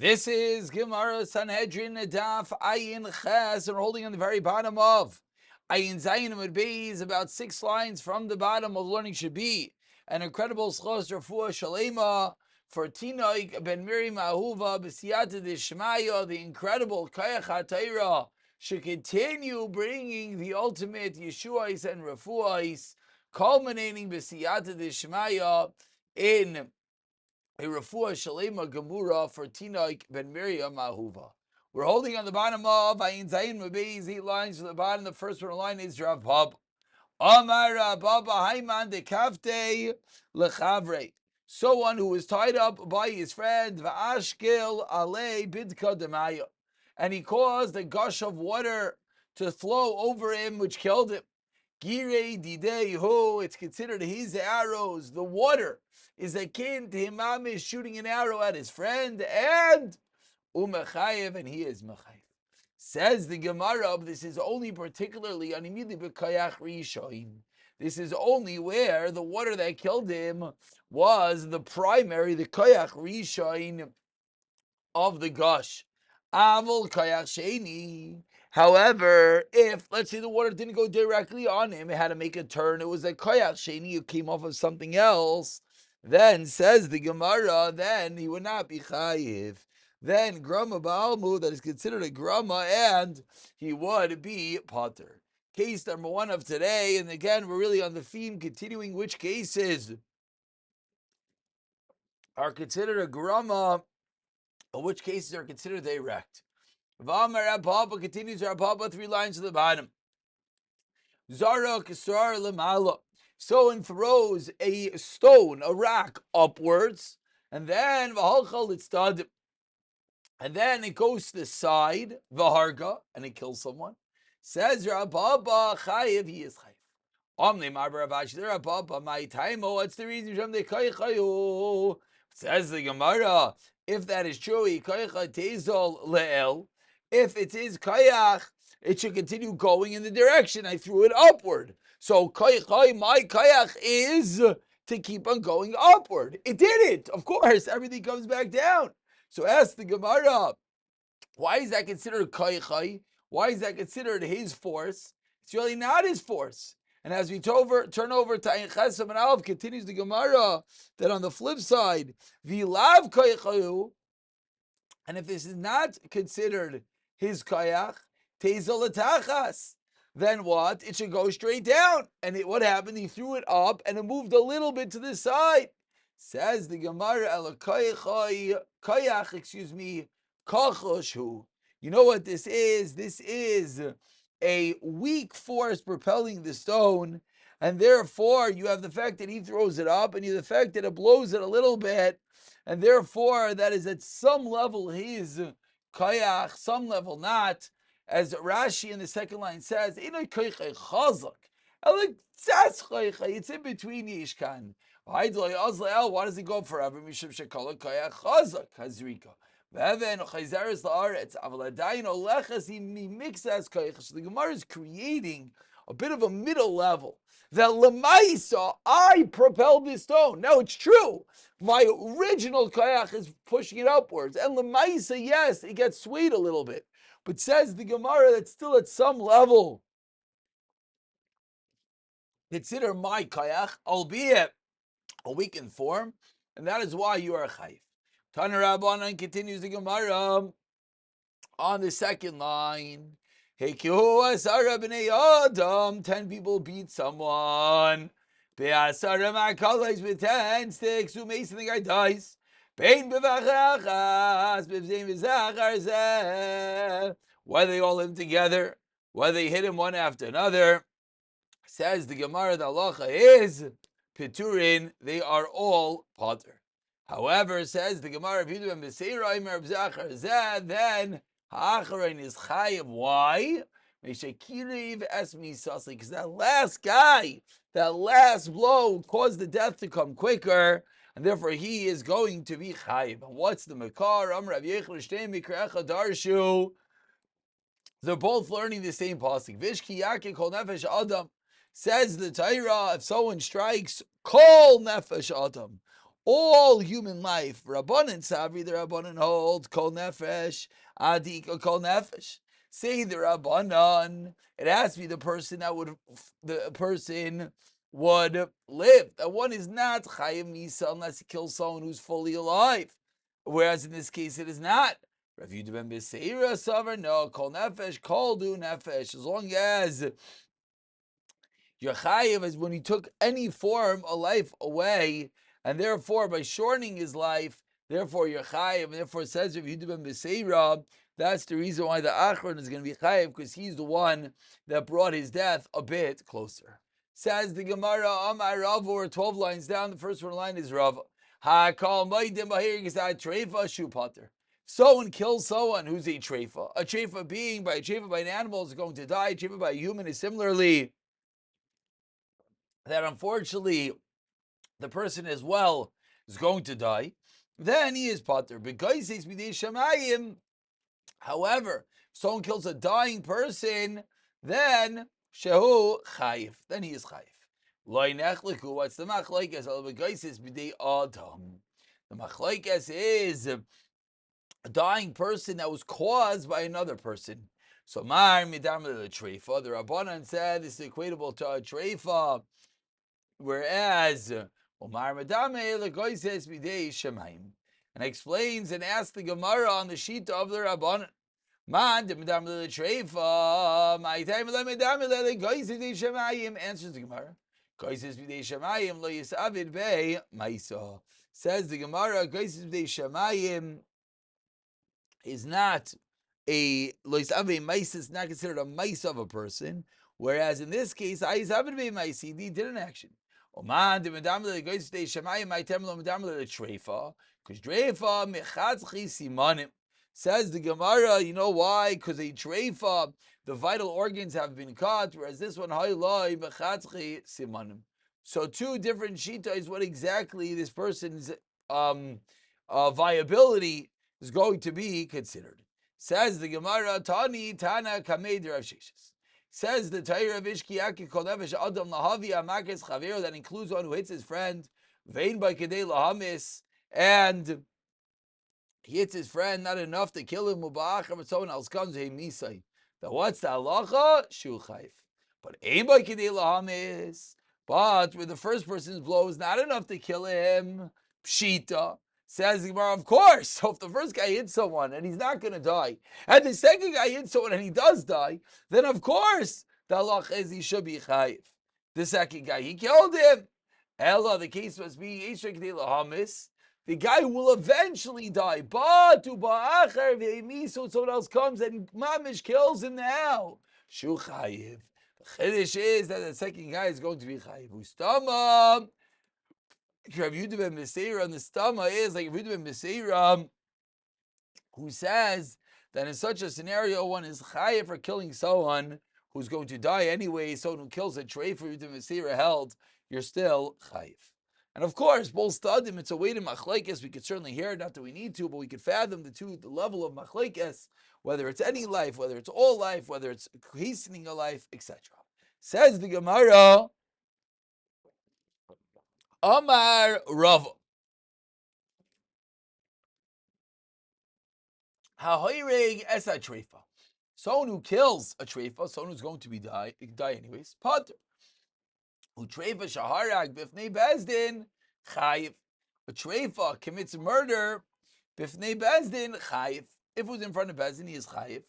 This is Gemara Sanhedrin Daf Ayin Ches, and we're holding on the very bottom of Ayin Zayin would be about 6 lines from the bottom of learning should be an incredible schos Rafua Shalema for Tinok ben Miriam Ahuva b'siyata d'shmaya. The incredible Kayach HaTorah should continue bringing the ultimate Yeshuais and Rafuais, culminating b'siyata d'shmaya in a Rafua Shalima Gemura for Tinok ben Miriam Ahuva. We're holding on the bottom of Ayin Zayin Mabeis, 8 lines from the bottom. The first one line is Rav Pab. Amar Rav Papa Hayman de Kafte Lechavre. Someone who was tied up by his friend Va'ashkil Ale Bidka Demaya, and he caused a gush of water to flow over him, which killed him. Gire Didehu, it's considered his arrows. The water is akin to him is shooting an arrow at his friend, and umechayev, and he is mechayev. Says the Gemara, this is only particularly on immediately b'kayach rishoin. This is only where the water that killed him was the primary, the kayach rishoin of the gush. Avol kayach sheni. However, if, let's say, the water didn't go directly on him, it had to make a turn, it was a kayach sheni, who came off of something else, then, says the Gemara, then he would not be chayiv. Then grama ba'almu, that is considered a grama, and he would be potter. Case number 1 of today, and again, we're really on the theme, continuing which cases are considered a grama, or which cases are considered erect. V'amar Rav Papa continues Rav Papa, 3 lines to the bottom. Zara kisar lemala. Someone throws a stone, a rock, upwards, and then v'halchal itztad, and then it goes to the side, v'harga, and it kills someone. Says Rav Papa, chayiv, he is chayiv. Omne marbar avash, Rav Papa, my taimo, what's the reason from the kaychayu? Says the Gemara, if that is true, kaycha tezol le'el, if it is kayach, it should continue going in the direction I threw it upward. So my kayach is to keep on going upward. It did it. Of course, everything comes back down. So ask the Gemara, why is that considered kaychai? Why is that considered his force? It's really not his force. And as we turn over to Ayin Chesam and Aleph, continues the Gemara that on the flip side, v'lav kaychayu, and if this is not considered his kayach, tezel letachas, then what? It should go straight down. And what happened? He threw it up and it moved a little bit to the side. Says the Gemara, kayach, kachoshu. You know what this is? This is a weak force propelling the stone, and therefore you have the fact that he throws it up, and you have the fact that it blows it a little bit, and therefore that is at some level his kayach, some level not. As Rashi in the second line says, it's in between Yishkan. Why does he go forever? Mishum shekala kayach chazak hazrika. He mixes kayach. So the Gemara is creating a bit of a middle level. That lemaisa, I propelled this stone. Now it's true. My original kayach is pushing it upwards, and lemaisa, yes, it gets swayed a little bit. But says the Gemara that still at some level, consider my kayach, albeit a weakened form, and that is why you are a chayif. Tana Rabbanan continues the Gemara on the second line. 10 people beat someone. With 10 sticks, who makes the guy dies. Whether they all live together, whether they hit him one after another, says the Gemara, the halacha is Piturin, they are all potter. However, says the Gemara, then Ha'acharon is chayiv. Why? Because that last guy, that last blow caused the death to come quicker, and therefore he is going to be chayiv. And what's the makar? They're both learning the same pasuk. Vishki yakin kol nefesh adam. Says the Torah, if someone strikes kol nefesh adam, all human life, Rabbanan Savri, the Rabbanan hold, Kol Nefesh, Adika Kol Nefesh. Say the Rabbanan, it has to be the person would live. That one is not Chayim Misa unless he kills someone who's fully alive. Whereas in this case it is not. Rav Yehuda ben Beseira Savar, no, Kol Nefesh, Kol Du Nefesh, as long as your chayiv is when he took any form of life away, and therefore by shortening his life, therefore your chayiv, and therefore it says Rav Yehuda ben Beseira, that's the reason why the Achron is going to be chayiv, because he's the one that brought his death a bit closer. Says the Gemara, Amar Rav, or 12 lines down, the first one line is Rav. HaKal Maidim Bahir Gizad Treifa Shu Pater. Someone kills someone who's a treifa. A treifa being, by a treifa by an animal is going to die. A treifa by a human is similarly that unfortunately the person as well is going to die, then he is pater. Because he's b'dei shamayim. However, if someone kills a dying person, then shehu chayif. Then he is chayif. Loi nechliku. What's the machlokes? Because is b'dei adam. The machlokes is a dying person that was caused by another person. So mar midam le treifa. The Rabbanan said this is equatable to a treifa. Whereas Omar Madame Legoises Bidei Shemaim, and explains and asks the Gemara on the sheet of the Rabbanan. Man de Madame Letreifa, my time le Madame Legoises Bidei Shemaim, answers the Gemara. Goises Bidei Shemaim lo yisavid bei Maisa. Says the Gemara, Goises Bidei Shemaim is not a lo yisavid Maisa, is not considered a Maisa of a person. Whereas in this case, I yisavid bei Maisa, he did an action. Oman de Madame Legoises Bidei Shemaim, my time lo Madame Letreifa, because Treifa mechatzchi simanim. Says the Gemara, you know why? Because a treifa, the vital organs have been cut, whereas this one, hayloi bechatzchi simanim. So two different shita is what exactly this person's viability is going to be considered. Says the Gemara, Tani Tana Kamed Rav Sheshes. Says the Torah of Ishkiyaki Kol Nefesh Adam Lahavi Amakes Chavero, that includes one who hits his friend, Vein by Kedei Lahamis, and he hits his friend, not enough to kill him, but someone else comes to him, Nisai. Then what's the halacha? Shu chayif. But anybody can do lahamis. But with the first person's blow is not enough to kill him, pshita. Says the Gemara, of course. So if the first guy hits someone and he's not going to die, and the second guy hits someone and he does die, then of course the halacha is he should be chayif. The second guy, he killed him. Ella, the case must be Yisra Kedei Lahamis. The guy will eventually die. But so someone else comes and mamish kills him now. Shu chayiv. The chiddush is that the second guy is going to be chayiv. Ustama. Rav Yehuda ben Beseira, and the stama is like Rav Yehuda ben Beseira, who says that in such a scenario, one is chayiv for killing someone who's going to die anyway. Someone who kills a treifa, Rav Yehuda ben Beseira held, you're still chayiv. And of course, both stadim, it's a way to machlekes. We could certainly hear it, not that we need to, but we could fathom the level of machlekes, whether it's any life, whether it's all life, whether it's hastening a life, etc. Says the Gemara, Amar Rav. Hahoireg es a treifa. Someone who kills a treifa, someone who's going to be die anyways, pater. Utreifa shaharag bifnei bezdin chayiv. A treifa commits murder bifnei bezdin chayiv. If it was in front of bezdin, he is chayiv.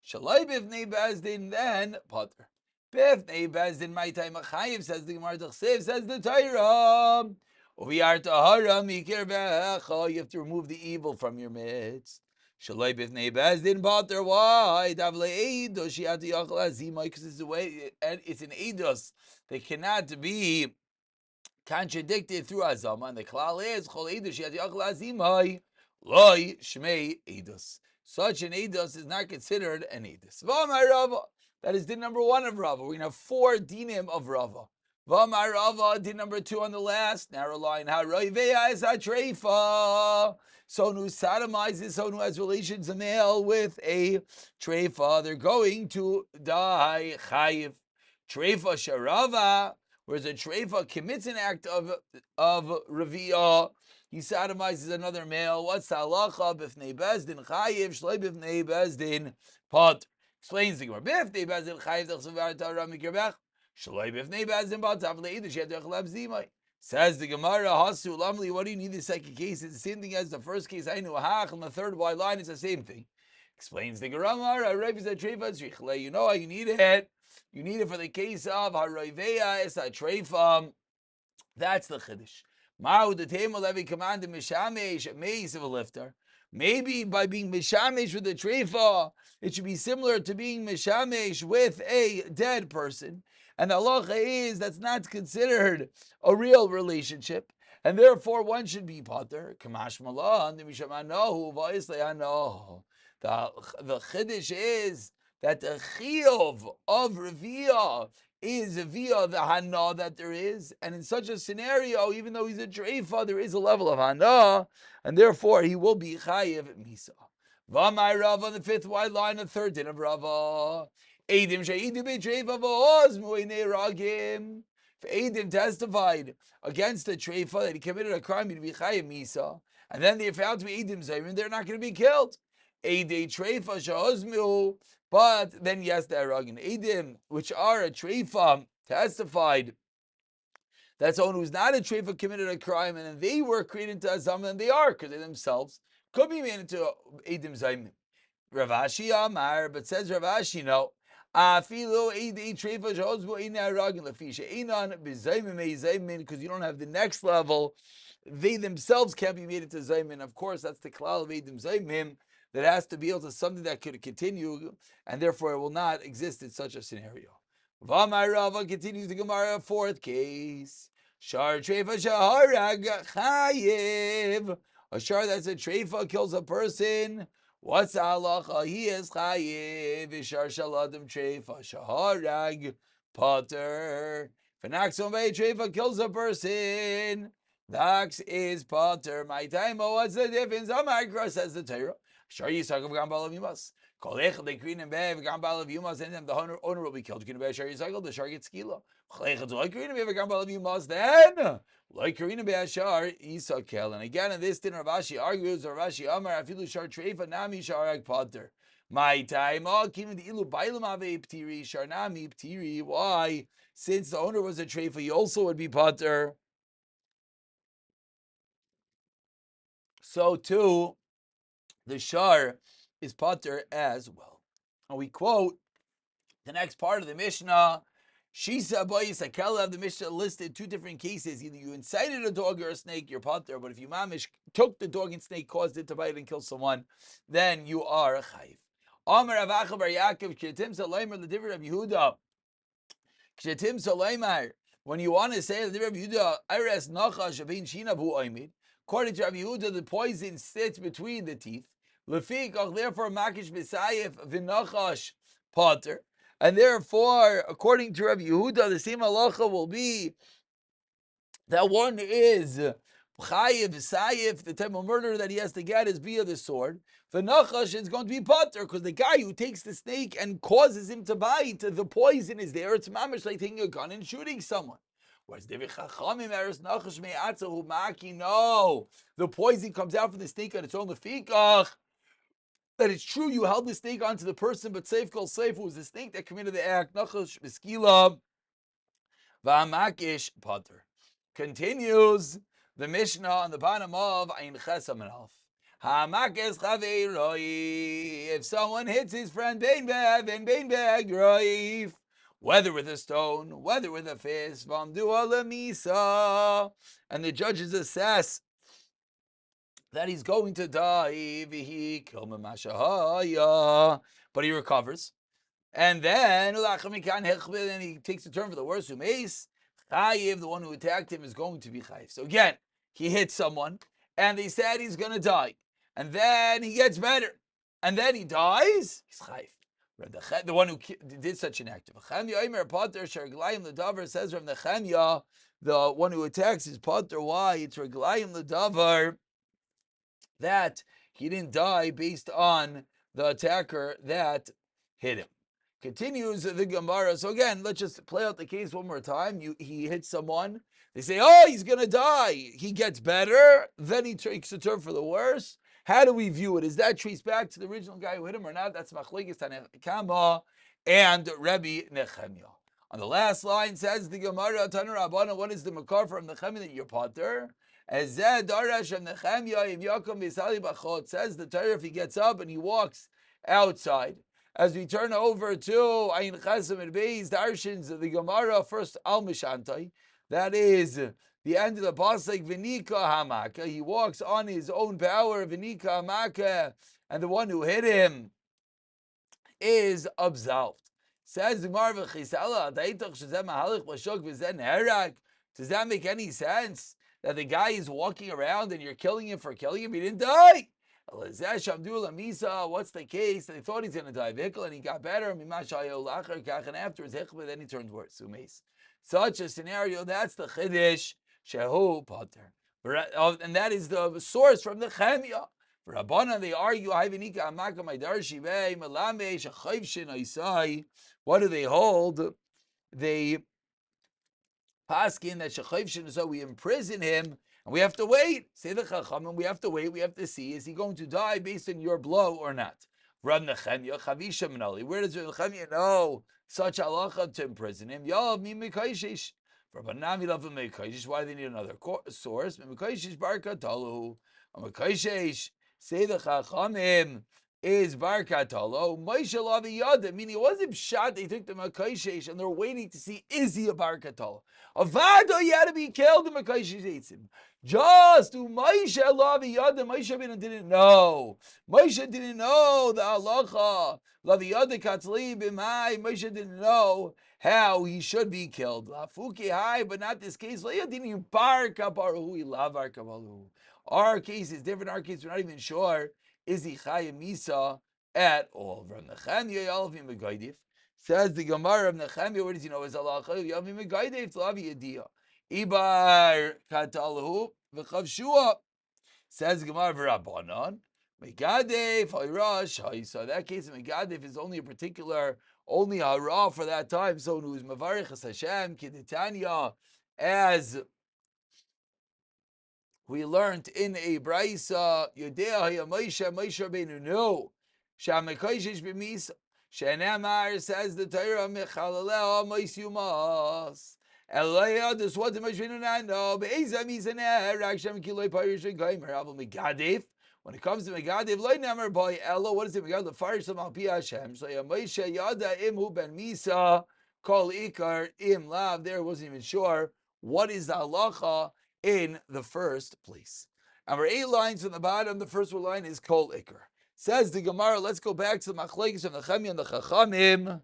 Shalai bifnei bezdin, then pater. Bifnei bezdin my time chayiv, says the Gemara Tachsev, says the Torah. We are tahara mikir becha. You have to remove the evil from your midst. Shalai bifnei bezdin pater. Why? Davle eidos shiati yachal azimai, because it's the way, and it's an eidos. They cannot be contradicted through azama. And the klal is chol eidos shiati yachal azimai loy shmei eidos. Such an eidos is not considered an eidos. V'amar Rava. That is din number 1 of Rava. We're going to have 4 dinim of Rava. V'amar Rava, din number 2 on the last narrow line. Ha'roiveya es ha'treifa. Someone who sodomizes, someone who has relations, a male with a treifa, they're going to die chayiv. Treifa sharava, whereas a treifa commits an act of reviyah, he sodomizes another male. What's the halacha? B'fnei bezdin chayiv, shloi b'fnei bezdin pot. Explains the Gemara. B'fnei bezdin chayiv d'chsuvar Torah mikirbech, shloi b'fnei bezdin pot. Tav le'idish yedech labzimai. Says the Gemara, Hasu Lamli, what do you need the second case? It's the same thing as the first case. I knew Hach, and the third white line is the same thing. Explains the Gemara, you know how you need it. You need it for the case of Haroiveya es Treifa. That's the Chiddush. Ma'u the Tema Levi commanded Mishamesh Meis of a lifter. Maybe by being Mishamesh with the Treifa, it should be similar to being Mishamesh with a dead person. And the halacha is that's not considered a real relationship, and therefore one should be pater. Kamash malah, the chiddush is that the chiyuv of reviyah is via the hana that there is, and in such a scenario, even though he's a treifa, there is a level of hana, and therefore he will be chayiv misa. V'amai Rava on the fifth white line, the third din of Rava. Eidim she'idim b'treifa v'oz mu'inei ragim. If Eidim testified against the treifa that he committed a crime, he'd be chayiv misa, and then they found to be Eidim zayim, they're not going to be killed. Eidei treifa she'ozmu, but then yes, they're ragim. Eidim, which are a treifa, testified that someone who's not a treifa committed a crime, and then they were created into azam, and they are, because they themselves could be made into Eidim zayim. Ravashi Amar, but says Ravashi, no. Because you don't have the next level, they themselves can't be made into zaymin. Of course, that's the klal of Eidim Zaymim, that has to be able to something that could continue, and therefore it will not exist in such a scenario. V'amar Rava continues the Gemara, fourth case. Shar treifa shaharag chayiv. A shar that's a treifa kills a person. What's the halacha? He is chayiv. Ishar shaladim treifa shaharag pater. If an axon by treifa kills a person, the axe is pater. My time, what's the difference? Amar says the Torah. Shar yisagav gambal of yumas. Kolech they green and bev gambal of yumas, and then the owner will be killed. You can bev shar yisagav, the shar gets skila. Kolech like green and bev gambal of yumas, then like Karina Be'ashar, Isakel. And again, in this din, Ravashi argues, Ravashi Amar, Afilu Shar Treifa, Nami Sharag Pater. My time, all came in the Ilu Bailam Ave Ptiri, Sharnami Ptiri. Why? Since the owner was a Treifa, he also would be Pater. So too, the Shar is Pater as well. And we quote the next part of the Mishnah. Shisa Bayis Akela, the Mishnah listed two different cases. Either you incited a dog or a snake, you're pater. But if you mamish took the dog and snake, caused it to bite and kill someone, then you are a chayiv. Amar Avacha Bar Yaakov Kshetim Salaymer L'Divrei Rabbi Yehuda. Kshetim Salaymer. When you want to say the Rabbi Yehuda, Ires Nachash Avin Shinav Hu Oimid. According to Rabbi Yehuda, the poison sits between the teeth. Lefikach, therefore, Makish B'Sayif V'Nachash pater. And therefore, according to Rabbi Yehuda, the same halacha will be that one is chayiv, sayif, the type of murder that he has to get is via the sword. The nachash is going to be pater, because the guy who takes the snake and causes him to bite, the poison is there. It's mamish like taking a gun and shooting someone. Whereas no, the poison comes out from the snake on its own. Lefikach, that it's true you held the snake onto the person, but Seif called Seif, who was the snake that committed the act. Nachash Beskila Va'amakish Pater. Continues the Mishnah on the bottom of Ayin Chesam and Alf. Ha'amakes Chaveiroi. If someone hits his friend Bein Beg Roif, whether with a stone, whether with a fist, Vamdu Alamisa, and the judges assess that he's going to die, but he recovers. And then he takes a turn for the worse. The one who attacked him is going to be chayiv. So again, he hit someone, and they said he's going to die. And then he gets better. And then he dies, he's chayiv. The one who did such an act. Says from Nechemya, the one who attacks his pater. Why? It's reglayim l'davar, that he didn't die based on the attacker that hit him. Continues the Gemara. So again, let's just play out the case one more time. He hits someone. They say, oh, he's going to die. He gets better. Then he takes a turn for the worse. How do we view it? Is that traced back to the original guy who hit him or not? That's Machlekes Tanakama and Rabbi Nechemia. On the last line says the Gemara, Tanu Rabbana, what is the makar from Nechemia that you're potter? As Zed Darash and Nechemia, Im Yakum Bisali Bachot, says the Torah, if he gets up and he walks outside. As we turn over to Ayin Chesem and Beis, Darshins of the Gemara, first Al Mishantai, that is the end of the pasuk, V'nika Hamaka. He walks on his own power, V'nika Hamaka, and the one who hit him is absolved. Says the Gemara, V'chisala, Daitach Shazem Mahalik B'shok V'zen Herak. Does that make any sense? That the guy is walking around and you're killing him for killing him? He didn't die. What's the case? They thought he's going to die, and he got better, and afterwards, then he turned worse. Such a scenario, that's the Chiddush, Shehu Potter. And that is the source from the Chemia. Rabbana, they argue, what do they hold? They paskin that shechayvshin, so we imprison him, and we have to wait. Say the chachamim, we have to wait. We have to see, is he going to die based on your blow or not? Rab Nechemia chavisha minali. Where does Nechemia know such halacha to imprison him? Yav mi mekayshish. Rabbanami love mekayshish. Why do they need another source? Mekayshish barka talu. Mekayshish. Say the chachamim is barkatalo. Moshe lavi yada. Meaning it wasn't shot. They took the mekayshish and they're waiting to see, is he a barkatalo? Avado, he had to be killed. The mekayshish eats him. Just to Moshe lavi yada. Moshe didn't know. Moshe didn't know the halacha. Lavi yada katzli b'mai. Moshe didn't know how he should be killed. Lafuki hai, but not this case. Layadini barka baruhu. He love barka baruhu. Our case is different. Our case, we're not even sure, is he chayim misa at all. From Nechemia, Yalvim Megaydif, says the Gemara of Nechemia, where does he know his halacha? Yalvim Megaydif, Tlavi Yediyah. Ibar Katalahu, V'chavshua, says the Gemara of Rabbanon, Megadef, Hayrash, so that case of Megadef is only a particular, only hara for that time, someone who is Mavarich Hashem, Kiditanya, as we learned in a brayso, Yodea Moshe Rabbeinu knew Shamekayshish b'misa. Shenamar says the Torah Mechaleleh Moshe Yumas. Eloya, this what the Moshe Rabbeinu not know. Be'ezah misaneh Rakshem Kiloi Parish Gaimer Aval Megadef. When it comes to Megadef, Loi Namer Boy Elo. What is it? Megadef Farish Al Pi Hashem. So Moshe Yada Imhu Ben Misa Kol Ikar Im Lav. There wasn't even sure what is the halacha in the first place. Our 8 lines from the bottom, the first line is Kol Iker. Says the Gemara, let's go back to the Machlekes of the Nechemia and the Chachamim.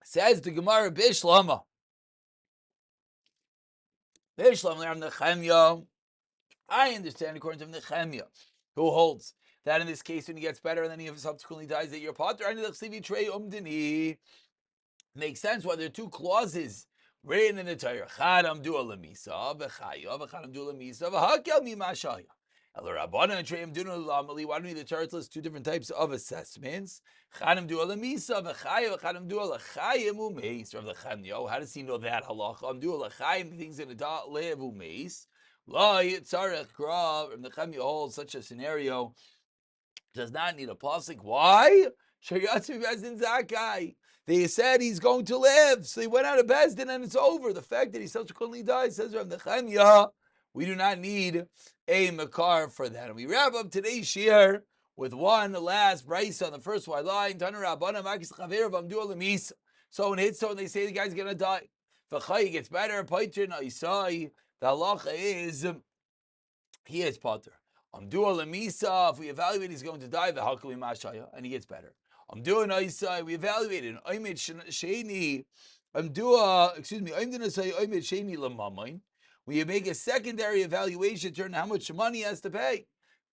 Says the Gemara, Bishlama. Bishlama, Nechemia. I understand according to Nechemia, who holds that in this case, when he gets better and then he subsequently dies, that your potter and the Chsivi Trey Umdini makes sense why there are 2 clauses written in the Torah. Chadam du alamisa, v'chaya, v'chadam du alamisa, v'hakel mimashaya. El Rabbana and Treyim du alamali. Why don't the Torah list 2 different types of assessments? Chadam du alamisa, v'chaya, v'chadam du alachayim umeis. Rav Nechemia, how does he know that halacha? Du alachayim, things in the live umeis. La yitzarech grav. Rav Nechemia holds such a scenario does not need a pasuk. Why? Sheyatzu bezdin zakai. They said he's going to live, so he went out of Bezdin and it's over. The fact that he subsequently died, says Rav Nechemia, we do not need a makar for that. And we wrap up today's shir with one last brayso on the first white line. So when it hits someone, they say the guy's going to die. V'chay gets better. The halacha is he is potter. If we evaluate he's going to die, and he gets better. I'm doing Isai. We evaluated. I'm doing Sheni Lamamain. We make a secondary evaluation to determine how much money he has to pay.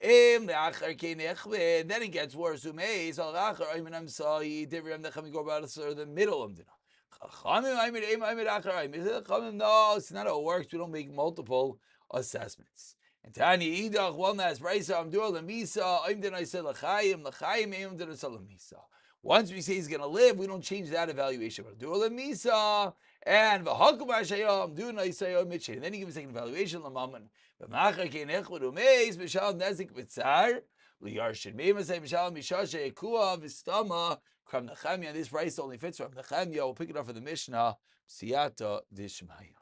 Then it gets worse. We go about the middle of the. No, it's not how it works. We don't make multiple assessments. And Tani Idach, one last brisa, I'm doing Lamisa, I'm then I said Lachayim, I'm then I said Lamisa. Once we say he's going to live, we don't change that evaluation. But do Lamisa, and Vahakum Ashayam, do Naisayam Mitchin. And then he gives a second evaluation, Lamaman. V'macha kein echud umeis, b'shal nezik b'tzar, liyarshin. Maybe say b'shal mishashe ekua v'stama, Kram Nechemia. This brisa only fits from Nechemia. We'll pick it up for the Mishnah, Siyata Dishmaya.